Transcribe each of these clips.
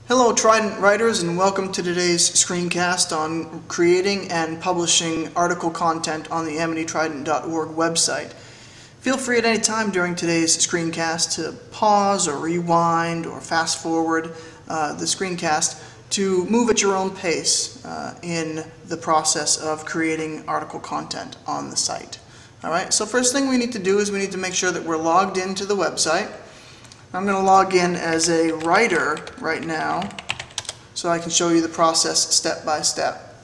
Hello Trident writers, and welcome to today's screencast on creating and publishing article content on the AmityTrident.org website. Feel free at any time during today's screencast to pause or rewind or fast forward the screencast to move at your own pace in the process of creating article content on the site. Alright, so first thing we need to do is we need to make sure that we're logged into the website. I'm going to log in as a writer right now so I can show you the process step by step.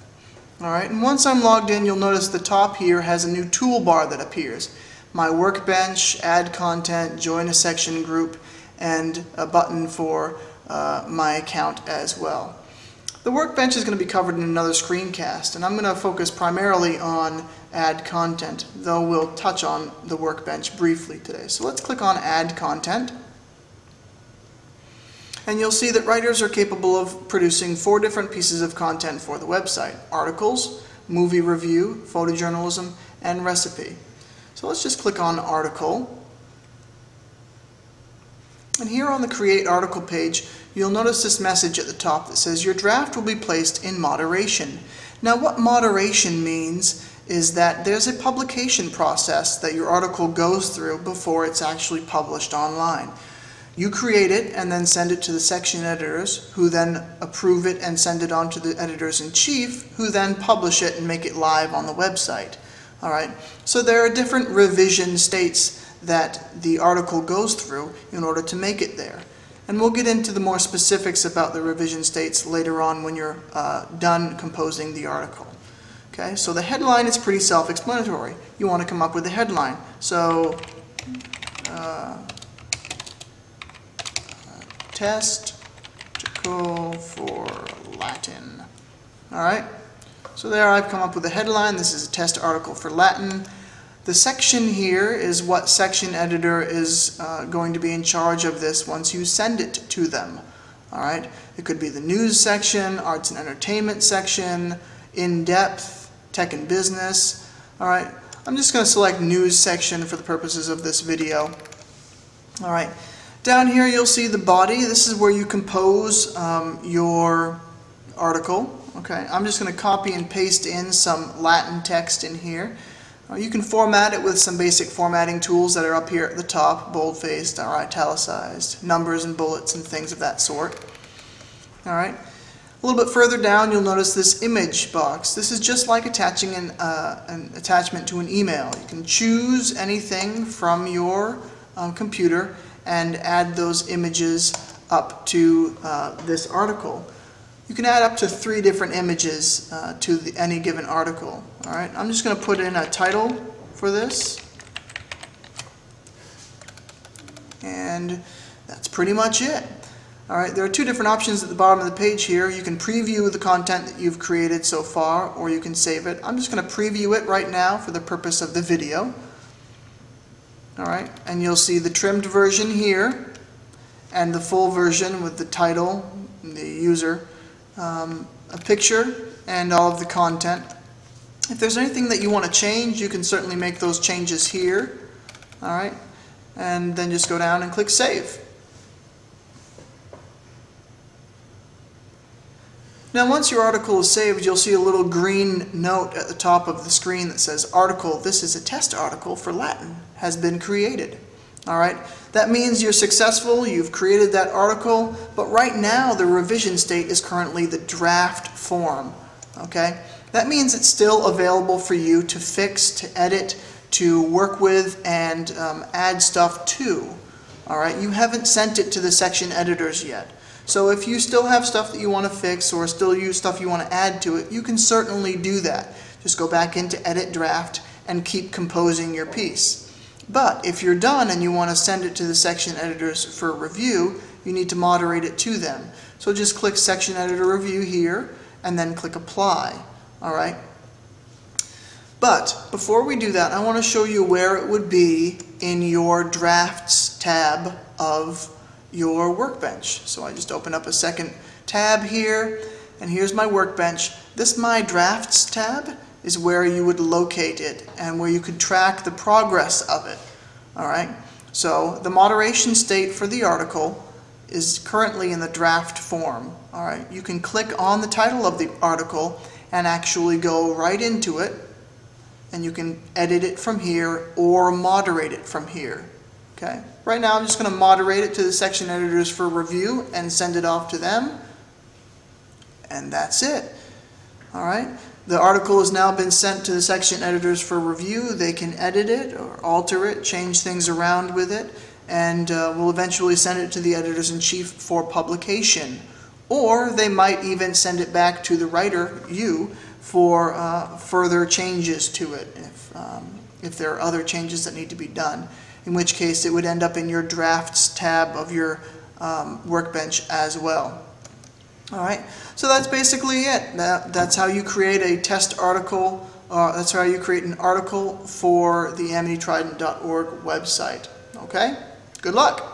Alright, and once I'm logged in, you'll notice the top here has a new toolbar that appears. My workbench, add content, join a section group, and a button for my account as well. The workbench is going to be covered in another screencast, and I'm going to focus primarily on add content, though we'll touch on the workbench briefly today. So let's click on add content. And you'll see that writers are capable of producing 4 different pieces of content for the website: articles, movie review, photojournalism, and recipe. So let's just click on article. And here on the Create Article page, you'll notice this message at the top that says your draft will be placed in moderation. Now what moderation means is that there's a publication process that your article goes through before it's actually published online. You create it and then send it to the section editors, who then approve it and send it on to the editors-in-chief, who then publish it and make it live on the website. Alright, so there are different revision states that the article goes through in order to make it there. And we'll get into the more specifics about the revision states later on when you're done composing the article. Okay, so the headline is pretty self-explanatory. You want to come up with a headline. So, testicle for Latin. Alright, so there I've come up with a headline. This is a test article for Latin. The section here is what section editor is going to be in charge of this once you send it to them. Alright, it could be the news section, arts and entertainment section, in-depth, tech and business. Alright, I'm just going to select news section for the purposes of this video. Alright. Down here you'll see the body. This is where you compose your article. Okay, I'm just going to copy and paste in some Latin text in here. You can format it with some basic formatting tools that are up here at the top, bold-faced or italicized, numbers and bullets and things of that sort. Alright, a little bit further down you'll notice this image box. This is just like attaching an attachment to an email. You can choose anything from your computer and add those images up to this article. You can add up to 3 different images to any given article. Alright, I'm just going to put in a title for this. And that's pretty much it. Alright, there are 2 different options at the bottom of the page here. You can preview the content that you've created so far, or you can save it. I'm just going to preview it right now for the purpose of the video. Alright, and you'll see the trimmed version here and the full version with the title, the user, a picture, and all of the content. If there's anything that you want to change, you can certainly make those changes here. Alright, and then just go down and click Save. Now once your article is saved, you'll see a little green note at the top of the screen that says article, this is a test article for Latin, has been created. Alright, that means you're successful, you've created that article, but right now the revision state is currently the draft form. Okay, that means it's still available for you to fix, to edit, to work with, and add stuff to. Alright, you haven't sent it to the section editors yet. So if you still have stuff that you want to fix or still use stuff you want to add to it, you can certainly do that. Just go back into Edit Draft and keep composing your piece. But if you're done and you want to send it to the section editors for review, you need to moderate it to them. So just click Section Editor Review here and then click Apply. Alright? But before we do that, I want to show you where it would be in your Drafts tab of your workbench. So I just open up a second tab here, and here's my workbench. This My Drafts tab is where you would locate it and where you could track the progress of it. Alright, so the moderation state for the article is currently in the draft form. All right, you can click on the title of the article and actually go right into it, and you can edit it from here or moderate it from here. Okay. Right now I'm just going to moderate it to the section editors for review and send it off to them, and that's it. All right. The article has now been sent to the section editors for review. They can edit it or alter it, change things around with it, and we'll eventually send it to the editors-in-chief for publication. Or they might even send it back to the writer, you, for further changes to it, if there are other changes that need to be done, in which case it would end up in your drafts tab of your workbench as well. All right, so that's basically it. That's how you create a test article. That's how you create an article for the AmityTrident.org website. Okay, good luck.